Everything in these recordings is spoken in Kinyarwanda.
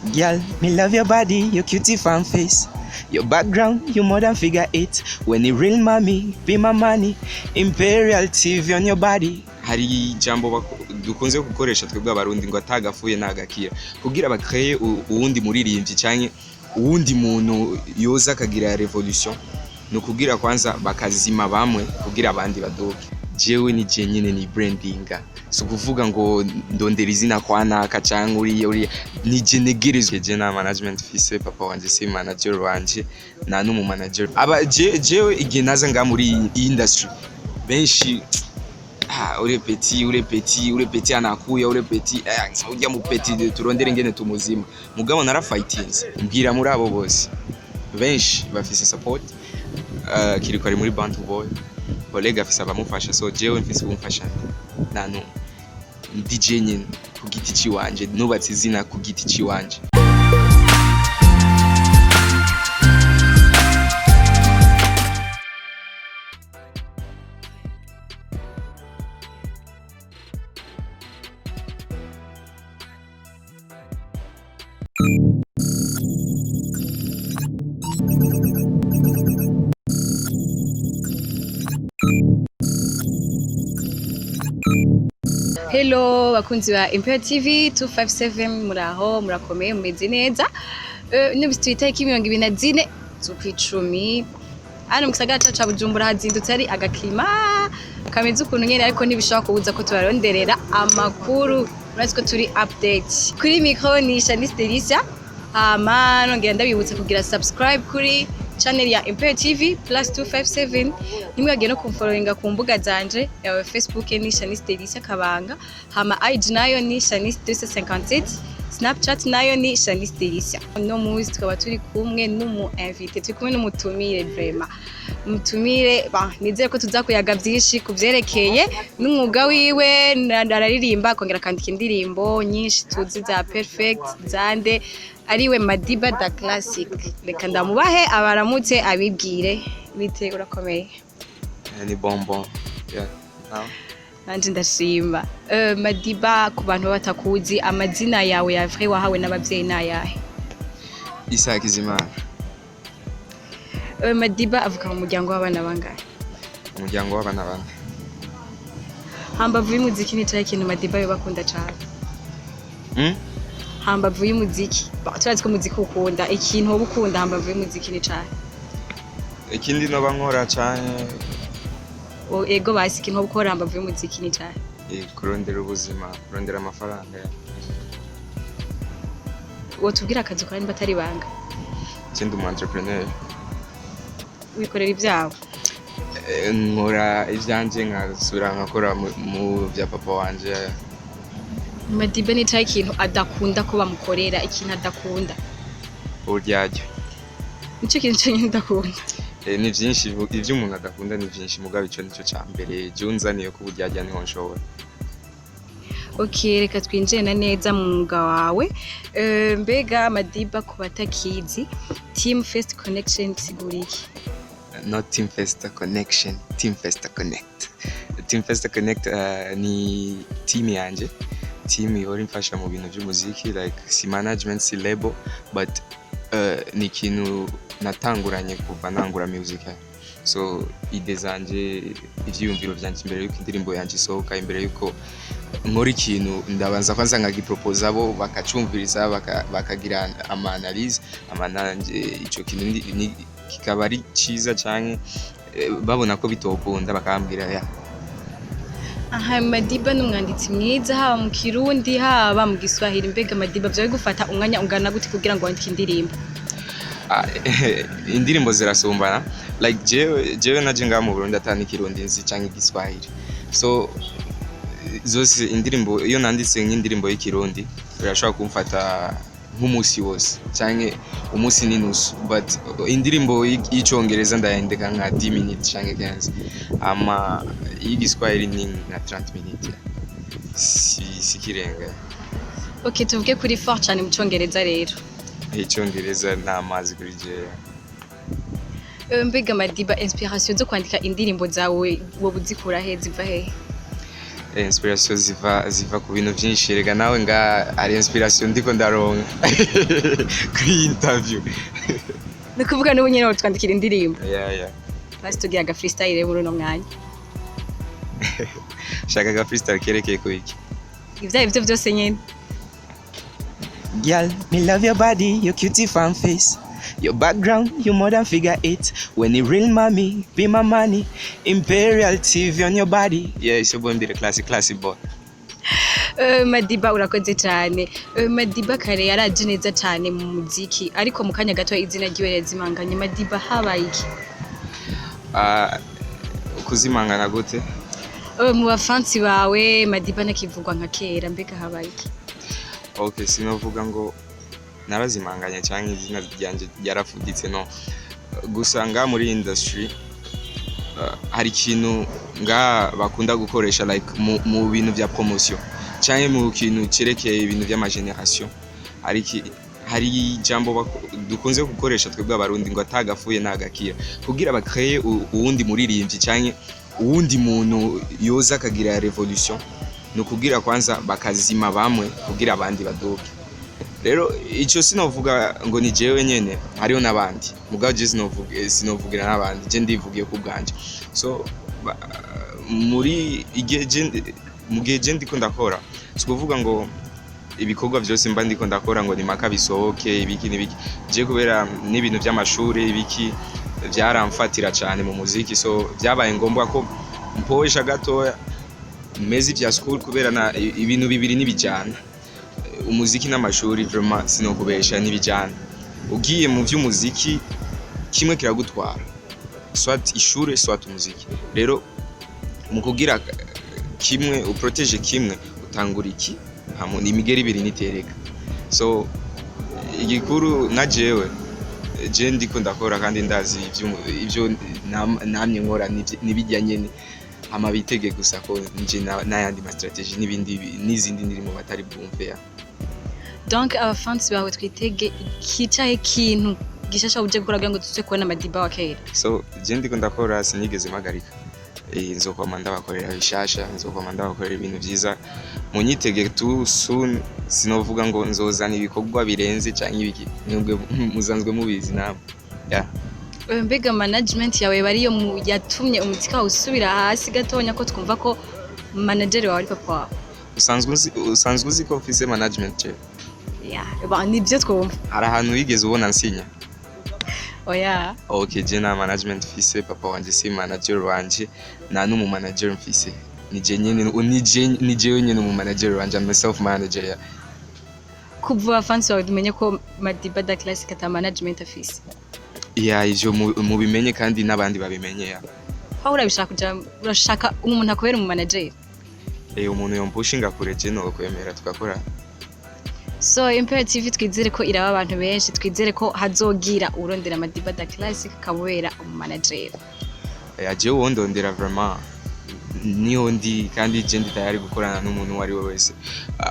Girl, me love your body, your cutie fan face. Your background, you more than figure eight. When the real mommy, be my money. Imperial TV on your body. Hari ijambo dukunze gukoresha twebwe abarundi ngo atagafuye nagakira kugira bakreye uwundi muririmbyi cyane uwundi muntu yoza akagira revolution no kugira kwanza bakazima bamwe kugira abandi badoke. Jewe ni jenyine ni brandinga so kuvuga ngo ndondera izina kwa naka cyangwa uri ni jenegereje je na management fise papa wanje si manager wanje na numu manager aba jewe igenaza nga muri industry benshi ure petit anakuya ure petit ujya mu petit turondere ngene tumuzima mugabo narafightinze mbwira muri abo bose benshi bafise support kiriko ari muri Bantu Boy Olega afise abamufasha so jewe mfise umfasha nanu DJ nyine ku giti ciwanje nubatse izina ku giti ciwanje. Hello bakunzi ba Imperial TV 257 muraho murakomeye mumeze neza n'ibisi twitaki 24 z'ukwicumi hano mu gisagara ca Bujumbura hazindutse ari agaklima kameze ukuntu nyene ariko ntibishaka kubuza ko tubaronderera amakuru murazi ko turi update kuri micro ni Shanice Delisia nongera ndabibutsa kugira subscribe kuri channel ya Imperial TV plus 257 nimwagenda kumfollowinga ku mbuga zanje ya Facebook ni Shanice Delisia Kabanga hama IG nayo ni Shanice 257 Snapchat nayo ni Shanice Delisia. No muzi tukaba turi kumwe n'umu invité turi kumwe n'umutumire vraiment mutumire nizere ko tuzakuyaga byinshi kuvyerekeye n'umwuga wiwe nararirimba kongera kandika indirimbo nyinshi tuzi za perfect zande ariwe Madiba da classic reka ndamubahe abaramutse abibwire bite urakomeye Ni bonbon yeah now nanje ndashima Madiba ku bantu batakuzi amazina yawe ya vrai wahawe n'abavyeyi nayahe Isa Kizimana Madiba avuka mu muryango w'abana bangahe umuryango w'abana bane hambavu y'umuziki ni cyahe kintu Madiba yo bakunda cyane hambavu y'umuziki turazi ko muziki ukunda ikintu wo ukunda hambavu y'umuziki ni cyahe ikindi no bankora cyane ego basi ikintu wo gukora hambavu y'umuziki ni cyahe kurondera ubuzima kurondera amafaranga wotubwira akazi ukora niba atari banga ikindi umu entrepreneur wikorera ibyawe nkora ivyanje nkasubira nkakora mu bya papa wanje Madiba ni cyahe ikintu adakunda ko bamukorera ikintu adakunda uryaryo nicyo kintu cyane adakunda ni byinshi ivyo umuntu adakunda ni byinshi mugabo ico nico cyambere junzaniye ko uburyarya niho nshobora. Okay reka twinjirana neza mu mwuga wawe mbega Madiba ku batakizi Team First Connection sigura iki Not Team First Connection Team First Connect Team First Connect ni team yanje team ihora imfasha mu bintu by'umuziki like si management si label but ni ikintu natanguranye kuva nangura music so ide zanje ivyiyumviro byanje imbere yuko indirimbo yanje isohoka imbere yuko nkora ikintu ndabanza kwanza nkagipropose abo bakacumviriza bakagira analyse amananje ico kintu kikaba ari ciza cyane babona ko bitokunda bakambwira ya Madiba n'umwanditsi mwiza haba mu Kirundi haba mu Giswahili mbega Madiba byawe gufata umwanya ungana gute kugira ngo wandike indirimbo indirimbo zirasumbana like jewe naje nga mu Burundi atani Kirundi nzi cyangwa Giswahili so zose indirimbo iyo nanditse nk'indirimbo y'Ikirundi birashobora kumfata nk'umunsi wose cyangwa umunsi n'inusu but indirimbo y'Icongereza ndayandika nka 10 minutes cyangwa 15 ama y'Igiswahili ni nka 30 minutes si kirenga. Okay tuvuge kuri fort cyane mu Congereza rero Icongereza nta mazi kuri jewe mbega Madiba inspiration zo kwandika indirimbo zawe wo buzikura he ziva he inspiration ziva ku bintu byinshi rega nawe nga ari inspiration ndiko ndaronka kuri interview ni kuvuga n'ubu nyine twandikira indirimbo yeah basi tugira aga freestyle muri no mwanya shaka ga freestyle kerekeye ku iki ibyo byose nyine. Girl, me love your body, your cutie fan face. Your background, you more than figure 8. When the real mommy, be my money. Imperial TV on your body. Yeah, it's your boy, the classic boy. Madiba urakoze cyane. Madiba kare yaraje neza cyane mu muziki, ariko mu kanya gato izina ryiwe yazimanganye. Madiba habaye iki? Kuzimangana gute? Mu bafansi bawe Madiba nakivugwa nka kera, mbega habaye iki? Okay, sinovuga ngo narazimanganya cyangwa izina ryanje ryarafuditse no. Gusanga muri industry hari kintu nga bakunda gukoresha like mu bintu bya promotion cyangwa mu kintu cerekeye ibintu by'ama generation. Hari jambo dukunze gukoresha twebwe abarundi ngo atagafuye nagakira kugira bakreye uwundi muririmbyi cyangwa uwundi muntu yoza akagira revolution. No kugira kwanza bakazima bamwe kugira abandi badoke. Rero icyo sinovuga ngo ni jewe nyene, hariho nabandi mugabo je sinovugira nabandi, je ndivugiye ku bwanje. So muri mugihe je ndiko ndakora sikuvuga ngo ibikorwa byose mba ndiko ndakora ngo ni maka bisohoke ibiki nibiki, je kubera n'ibintu by'amashuri ibiki byaramfatira cyane mu muziki, so byabaye ngombwa ko mpoesha gatoya mezi vya school kubera na ibintu bibiri nibijana. Umuziki n'amashuri vraiment sinokubesha nibijana. Ugiye mu vy'umuziki kimwe kiragutwara, soit ishure soit umuziki. Rero mu kugira kimwe uprotege kimwe utangura iki hamwe n'imigeri ibiri nitereka. So igikuru na jewe je ndiko ndakora kandi ndazi ivyo namye nkora nibijyanye ama bitege gusa ko nje n'ayandi ma strategy n'izindi ndirimo batari bwumve ya. Donc abafansi bawe twitege kicaye kintu gishasha uje gukora ngo tuze kubona Madiba wa kera. So je ndiko ndakora sinigeze magarika. Nzokoma ndabakorera bishasha, nzokoma ndabakorera ibintu byiza. Munyitege tu soon, sinovuga ngo nzozana ibikorwa birenze cyangwa ibiki nubwo muzanzwe mubizi namwe. Yeah. Mbega management yawe bariyo yatumye umutika usubira hasi gatonya ko twumva ko manager wawe ari papa wawe. Usanzwe uzi ko office management je. Yeah, nibyo twumva. Hari ahantu yigeze ubona nsinya. Oya. Okay, je na management fise papa wanje si manager wanje na numu manager mfise. Nije nyene mu manager wanje, I'm self manager ya. Kuvuga fans wawe dumenye ko Madiba da classic ata management afise. Yeah, ivyo mubimenye kandi nabandi babimenye ya. Aho urashaka umuntu akubera mu manager. Umuntu yompushinga kure je no kwemera tukakora. So Imperative twizere ko iraba abantu benshi, twizere ko hazogira urondera Madiba da classic kabera mu manager. Je wondondera vraiment niyo ndi kandi je ndi tayari gukorana n'umuntu wari we wese.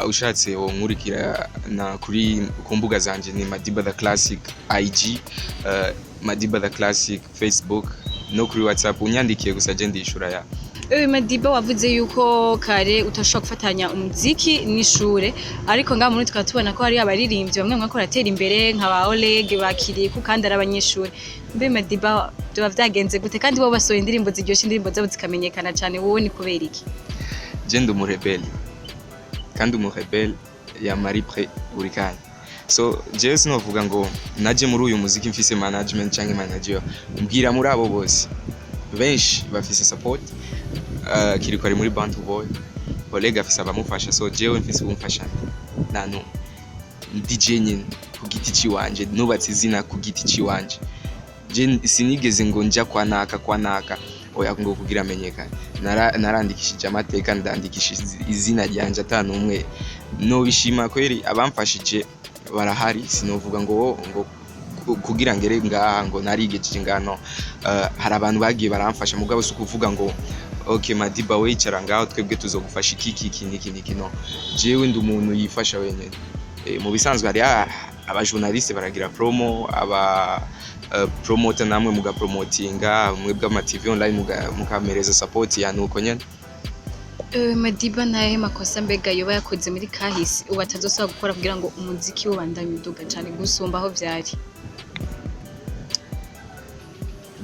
Ushatse wo nkurikira na kuri kumbuga zanje ni Madiba da classic IG, Madiba da classic Facebook, no kuri WhatsApp unyandikiye gusa je ndishura ya. Madiba wavuze yuko kare utashobora gufatanya umuziki n'ishure, ariko ngaho muri tukatubona ko hari abaririmbyi bamwe mwako ratera imbere nka ba Oleg bakiriye ku kandi arabanyeshure. Mbe Madiba byo bavyagenze gute kandi bo basohoye indirimbo ziryoshye, indirimbo zabo zikamenyekana cyane, wowe ni kubera iki? Je ndi umurebelle kandi umurebelle ya mari près buri kanya. So je sinovuga ngo naje muri uyu muziki mfise management cyangwa manager, mbwira muri abo bose benshi bafise support. Kiriko ari muri Bantu Boy, Oleg afise abamufasha, so jewe mfise umfasha nanu DJ nyine ku giti ciwanje, nubatse izina ku giti ciwanje. Je sinigeze ngo nja kwanaka oya ngo kugira amenyekane. Narandikishije amateka, ndandikishije izina ryanje atanumwe no bishima kweri. Abamfashije barahari, sinovuga ngo kugira ngere ngaha ngo narigeje ngano. Hari abantu bagiye baramfasha mugabo sukuvuga ngo okay Madiba wicara ngaho twebwe tuzogufasha iki no. Jewe ndi umuntu yifasha wenyene. Mu bisanzwe hari aba journaliste baragira promo, aba promoter namwe muga promotinga mwebwe ama TV online mukamereza support ya nuko nyene. Madiba naye makosa mbega yoba yakoze muri kahise ubu atazosaba gukora kugira ngo umuziki ubandanye uduga cyane gusumba aho byari.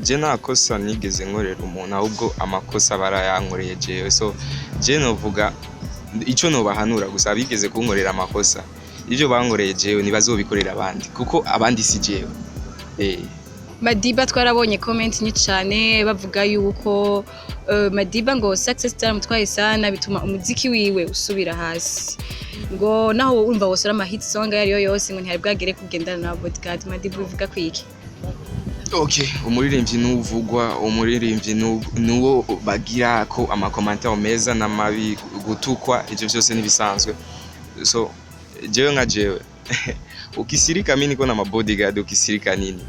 Je nta kosa nigeze nkorera umuntu ahubwo amakosa barayankoreye jewe, so je novuga ico nobahanura gusa abigeze kunkorera amakosa ivyo bankoreye jewe nibazobikorera abandi kuko abandi si jewe. Madiba twarabonye comment nyinshi cyane bavuga yuko Madiba ngo success taramutwaye sana bituma umuziki wiwe usubira hasi, ngo naho urumva wose ama hit song yari yose ngo ntihari bwagere kugendana na bodyguard. Madiba uvuga kwiki? Okay, umuririmbyi n'uvugwa, umuririmbyi nuwo bagira ko amakomantere meza n'amabi gutukwa, ivyo byose nibisanzwe. So jewe nka jewe ukisirika mimi niko na bodyguard, ukisirika nini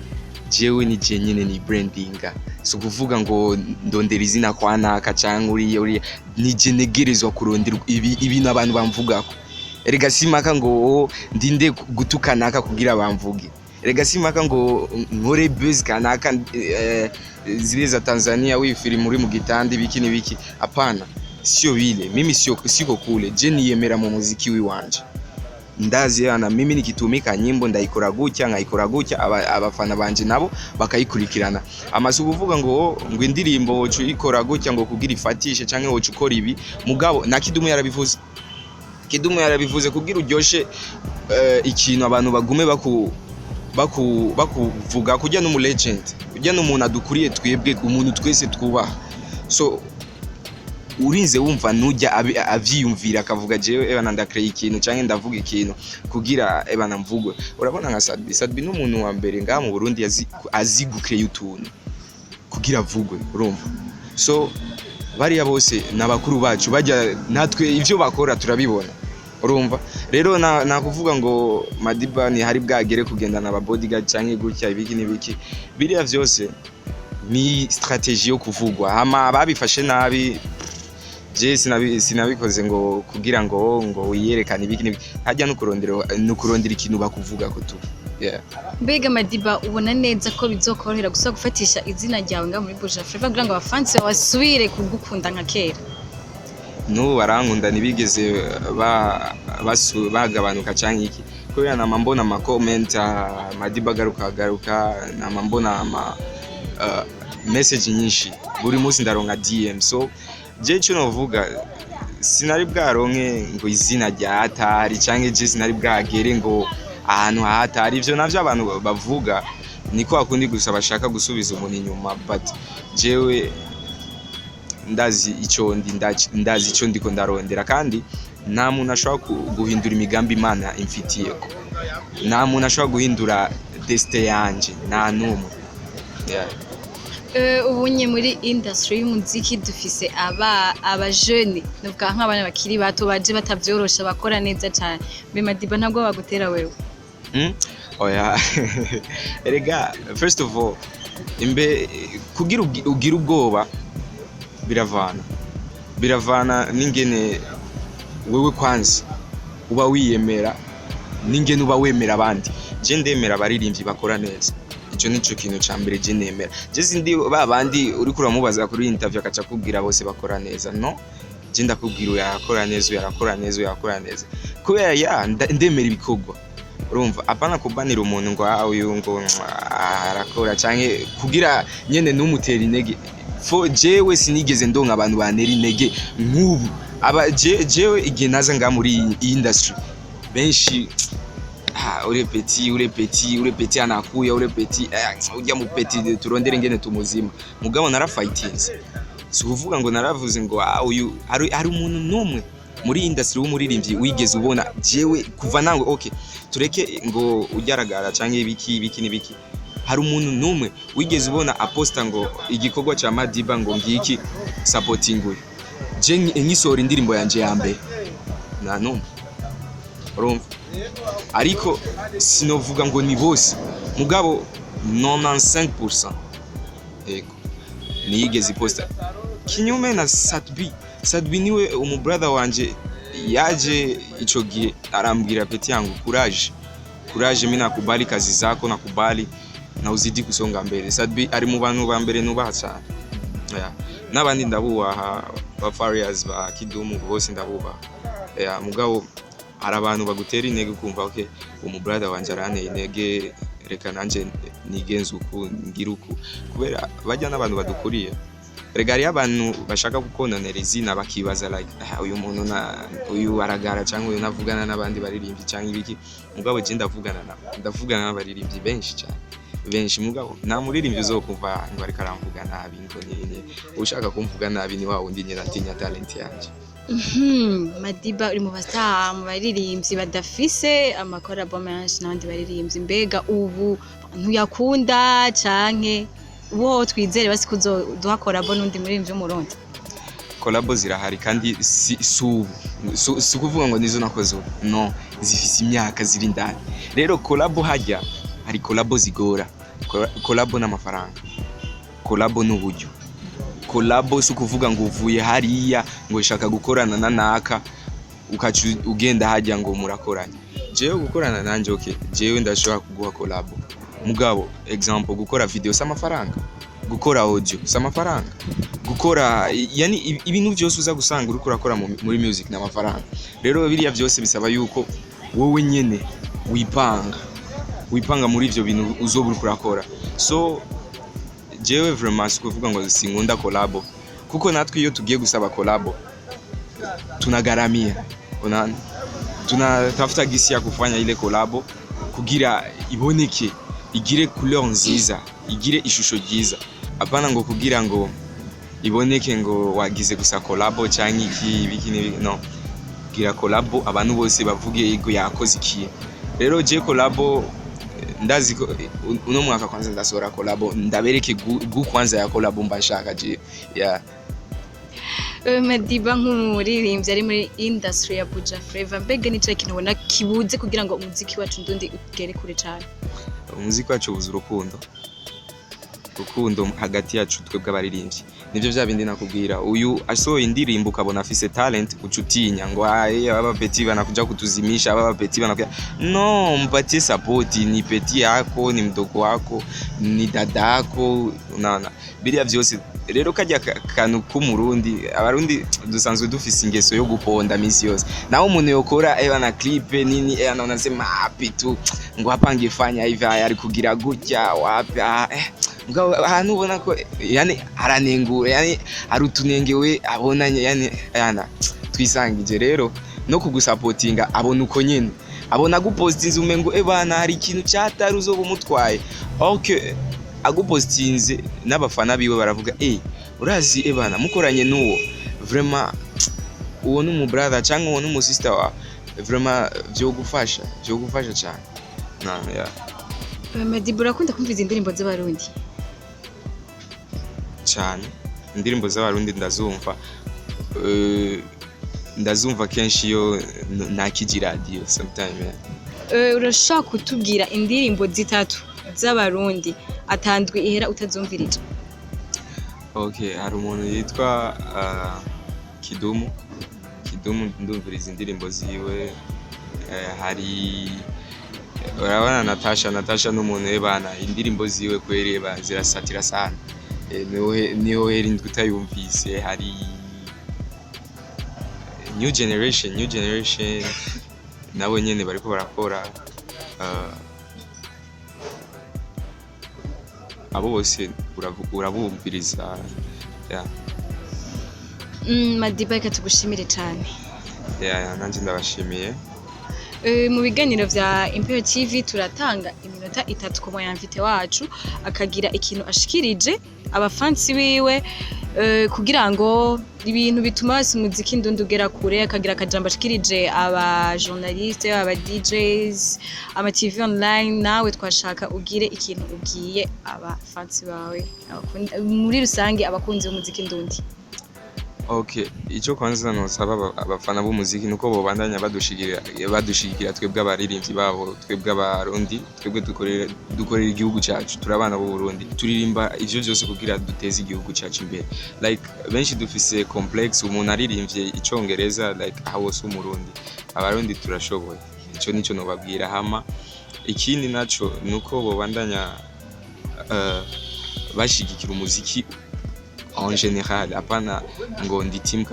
jewe ni je nyine ni brandinga, so kuvuga ngo ndondera izina kwa naka cyangwa uriye ni je negerezwa kurondera ibi n'abantu bamvugako. Erega simaka ngo ndinde gutukanaka kugira bamvuge, erega simaka ngo nkore buzz kanaka zile za Tanzania wifiri muri mu gitandi biki nibiki, hapana, sio vile. Mimi siko kule, je niyemera mu muziki wanje. Ndazi yana mimi nikitumika nyimbo ndayikora gutya nkayikora gutya, abafana banje nabo bakayikurikirana. Amasu kuvuga ngo indirimbo wocu ikora gutya ngo kugira ifatishe canke wocu ukora ibi, mugabo na Kidumu yarabivuze. Kidumu yarabivuze kugira uryoshe ikintu abantu bagume bakuvuga kujya no mu legend, kujya no muntu adukuriye twebwe, umuntu twese twubaha. So urinze wumva nujya avyiyumvira akavuga jewe ebana ndakreya ikintu canke ndavuga ikintu kugira ebana mvugwe. Urabona nka Sadbi n'umuntu wa mbere ngaha mu Burundi azi gukreya utuntu kugira avugwe, urumva. So bariya bose nabakuru bacu bajya natwe ivyo bakora turabibona, urumva. Rero na kuvuga ngo Madiba ni hari bwagere kugendana aba bodyguard canke gutya ibiki nibiki, biriya vyose ni strategie yo kuvugwa. Hama babifashe nabi, je sinabikoze ngo kugira ngo wiyerekane ibiki nibiki, hajya no kurondera ikintu bakuvuga ko tu. Mbega Madiba ubona neza ko bizokorohera gusa gufatisha izina ryawe nga muri Buja Fleva kugira ngo abafansi basubire kugukunda nka kera? No, barankunda nibigeze bagabanuka canke iki, kubera nama mbona ama comment Madiba garuka, nama mbona message nyinshi buri munsi ndaronka DM. So je cyo novuga sinari bwaronke ngo izina rya hatari canke je sinari bwagere ngo ahantu hatari, ivyo navyo abantu bavuga niko akundi gusa bashaka gusubiza umuntu inyuma, but jewe ndazi ico ndiko ndarondera, kandi nta muntu ashobora guhindura imigambi Imana imfitiyeko, nta muntu ashobora guhindura destin yanje, nta numwe. Ubunye muri industry y'umuziki dufise aba jeune nuvuga nk'abana bakiri bato baje batavyorosha bakora neza cyane. Mbe Madiba ntabwo bagutera wewe? Oya erega first of all kugira ugira ubwoba biravana n'ingene wewe kwanza uba wiyemera n'ingene uba wemera abandi. Je ndemera abaririmbyi bakora neza, ico nico kintu ca mbere je nemera. Je sindi babandi uri kuramubaza kuri interview akaca kubwira bose bakora neza, no. Je ndakubwira uyakora neza kubera ndemera ibikogwa, urumva. Apana kubanira umuntu ngo uyu ngo arakora canke kugira nyene numutera intege. Jewe sinigeze ndonka abantu bantera intege nk'ubu. Jewe igihe naza nga muri industry benshi ure petit anakuya ure petit ujya mu petit turondere ngene tumuzima, mugabo narafightinze. Si kuvuga ngo naravuze ngo uyu hari umuntu numwe muri industry w'umuririmbyi wigeze ubona jewe kuva nango okay tureke ngo ujaragara canke ibiki nibiki, hari umuntu numwe wigeze ubona aposta ngo igikorwa ca Madiba ngo ngiki supporting uyu, je nkisora indirimbo yanje ya mbere na numwe, urumva. Ariko sinovuga ngo ni bose, mugabo 95% ego niyigeze posta. Kinyume na Sadbi niwe umubrother wanje yaje ico gihe arambwira peti yangu courage, mimi nakubali kazi zako, nakubali na uzidi kusonga mbele. Sadbi ari mu bantu ba mbere nubaha cyane, n'abandi ndabubaha ba Farias ba Kidumu bose ndabuba mugabo hari abantu bagutera intege kumva okay umu brother wanje arane intege reka nanje nigenze uku ngira uku kubera bajya n'abantu badukuriye regari abantu bashaka gukononera izina bakibaza like uyu muntu uyu aragara cyangwa uyu navugana n'abandi baririmbyi cyangwa ibiki mugabo je ndavugana n'abaririmbyi benshi cyane benshi mugabo nta muririmbyi uzokumva ngo ariko aramvuga nabi ngo nyine ushaka kumvuga nabi ni wa wundi nyine atinya talent yanje. Madiba uri mu bastar mu baririmbyi badafise amakorabo menshi n'abandi baririmbyi mbega ubu ntuyakunda canke wo twizere basi kuzoduha collabo n'undi muririmbyi w'umurundi? Collabo zirahari kandi si kuvuga ngo nizo nakoze no zifise imyaka ziri ndani rero collabo hajya hari collabo zigora collabo n'amafaranga collabo n'uburyo collabo si kuvuga ngo uvuye hariya ngo ushaka gukorana na naka ugenda hajya ngo murakoranye jewe gukorana nanje okay jewe ndashobora kuguha collabo mugabo example gukora video s'amafaranga gukora audio s'amafaranga gukora yani ibintu byose uza gusanga uri kurakora muri music n'amafaranga rero biriya byose bisaba yuko wowe nyene wipanga muri ivyo bintu uzobura kurakora so jewe vraiment kuvuga ngo sinkunda collabo kuko natwe iyo tugiye gusaba collabo tunagaramia tunatafuta gisi ya kufanya ile collabo kugira iboneke igire couleur nziza igire ishusho ryiza apana ngo kugira ngo iboneke ngo wagize gusa collabo cyangwa iki no gira collabo abantu bose bavuge ego yakoze iki rero je collabo ndazi ko uno mwaka kwanza ndasora collabo ndabereke kwanza ya collabo mbashaka je Madiba nk'umuririmbyi ari muri industry ya Buja fleva mbega ni cyo kintu ubona kibuze kugira ngo umuziki wacu ndundi ugere kure cyane? Umuziki wacu ubuze urukundo hagati yacu twebwe abaririmbyi nivyo vya bindi nakubwira uyu asohoye indirimbo ukabona afise talent ucutinya ngo aba petit banakuja kutuzimisha aba petit banakuja no mpatie support ni petit yako ni mdogo wako ni dadako nana biriya vyose rero kajya kantu k'umurundi abarundi dusanzwe dufise ingeso yo guponda misi yose naho umuntu yokora na clip nini anaona sema happy tu ngo apange fanya hivi ari kugira gutya wapi ngabo ahantu ubona ko yani aranengura yani arutunengewe abonanye yani twisangije rero no kugusupportinga abona uko nyene abona gupostinze umengo bana hari ikintu cyatari uzo bumutwaye okay agupostinze n'abafana biwe baravuga urazi bana mukoranye nuwo vraiment uwo numu brother cyangwa uwo numu sister wa vraiment byo gufasha cyane Madiba urakunda kumva indirimbo z'abarundi cyane? Indirimbo z'abarundi ndazumva kenshi yo nakigira radio sometime urashaka kutubwira indirimbo zitatu z'abarundi atandwi ihera utazumvirije? Okay, hari umuntu yitwa Kidumu ndumviriza indirimbo ziwe hari urabona Natasha n'umuntu bana indirimbo ziwe kwereba zirasatira sana niho herindwi utayumvise hari new generation nabo nyene bariko barakora abo bose urabumviriza Madiba reka tugushimire cyane. Nanjye ndabashimiye. Mu biganiro vya Impero TV turatanga iminota 3 ku muyamvite wacu akagira ikintu ashikirije abafansi biwe kugira ngo ibintu bituma basi umuziki ndundugera kure akagira akajambo ashikirije aba journaliste aba DJs ama TV online nawe twashaka ugire ikintu ugiye abafansi bawe muri rusange abakunzi b'umuziki ndundi. Okay, ico kwanza nosaba abafana b'umuziki nuko bobandanya badushigikira twebwe abaririmbyi babo twebwe abarundi twebwe dukorera igihugu cyacu turabana b'u Burundi turirimba ivyo byose kugira duteze igihugu cyacu imbere like benshi dufise complex umuntu aririmbye Icongereza like aho so umurundi abarundi turashoboye ico nico nobabwira hama ikindi naco nuko bobandanya bashigikira umuziki en general apana ngo ndi team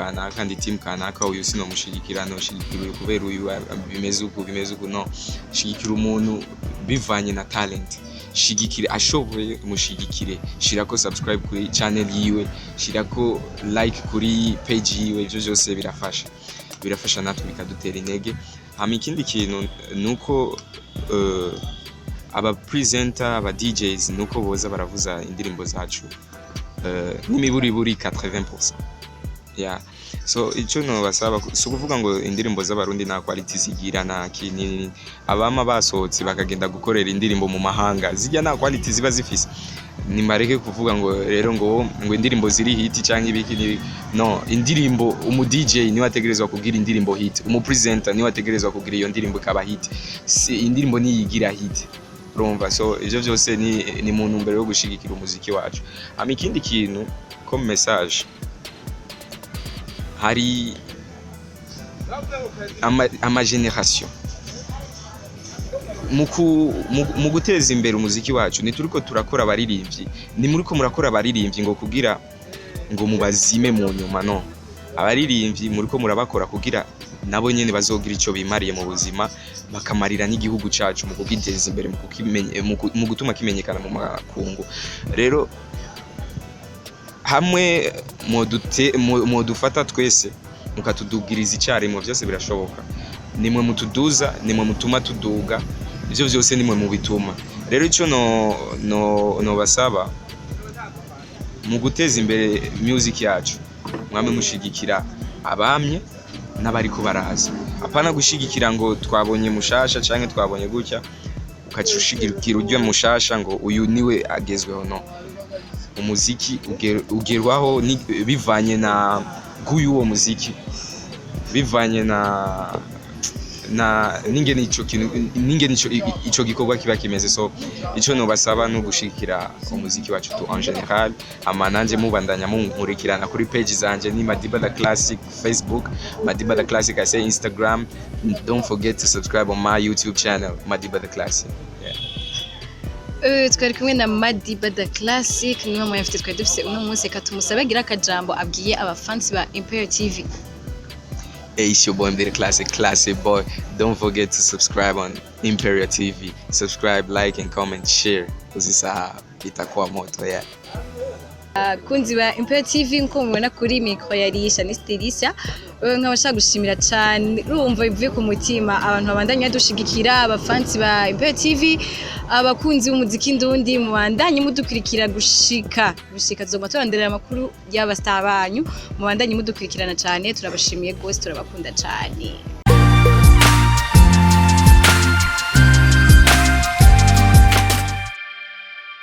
kanaka uyu sino mushigikira no shigikira kubera uyu bimeze uku no shigikira umuntu bivanye na talent shigikire ashoboye mushigikire shirako subscribe kuri channel yiwe shirako like kuri page yiwe ibyo byose birafasha natwe bikadutera intege. Hama ikindi kintu nuko aba presenter aba DJs nuko boza baravuza indirimbo zacu n'imiburiburi 80%. Yeah. So ico no basaba so kuvuga ngo indirimbo z'abarundi na quality zigira na kinini abama basohotse bakagenda gukorera indirimbo mu mahanga zijya na quality ziba zifise ni mareke kuvuga ngo rero ngo indirimbo ziri hit cyangwa ibiki no indirimbo umu DJ ni wategerezwa kugira indirimbo hit umu presenter ni wategerezwa kugira iyo ndirimbo ikaba hit si indirimbo ni yigira hit urumva. So ivyo byose ni mu ntumbero yo gushigikira umuziki wacu. Ama ikindi kintu comme message hari ama generation mu guteza imbere umuziki wacu ni turiko turakora abaririmbyi ni muriko murakora abaririmbyi ngo kugira ngo mubazime mu nyuma no abaririmbyi muriko murabakora kugira nabo nyene bazogira ico bimariye mu buzima bakamarira n'igihugu cacu mu kugiteza imbere mu gutuma kimenyekana mu makungu. Rero hamwe modufata twese mukatudugiriza icyarimwe byose birashoboka. Nimwe mutuduza nimwe mutuma tuduga ivyo byose nimwe mu bituma. Rero ico no basaba mu guteza imbere music yacu mwame mushigikira abamye n'abariko baraza apana gushigikira ngo twabonye mushasha canke twabonye gutya ukacushigikira uryo mushasha ngo uyu niwe agezweho no. Umuziki ugerwaho bivanye na guyu wo muziki bivanye na ningene ico gikorwa kiba kimeze. So ico no basaba no gushikira umuziki wacu tu en general ama nanje mubandanya munkurikirana kuri page zanje ni Madiba the Classic Facebook, Madiba the Classic I say Instagram. Don't forget to subscribe on my YouTube channel Madiba the Classic. Twari kumwe na Madiba the Classic niwe mwafite twari dufise uno munsi katumusabe gira akajambo abwiye abafansi ba Imperial TV. Hey, it's your boy Madiba the Classic boy. Don't forget to subscribe on Imperial TV. Subscribe, like and comment, share. Uzisahau itakuwa moto ya. Kunzi ba Imperial TV nko mubona kuri micro yarisha ni Stilisia. Nkabasha gushimira cyane urumva bivuye ku mutima abantu babandanya dushigikira abafansi ba Imperial TV abakunzi b'umuziki ndundi mubandanye mudukurikira gushika zoma turandera amakuru y'abastar banyu mubandanye mudukurikirana cyane turabashimiye gose turabakunda cyane.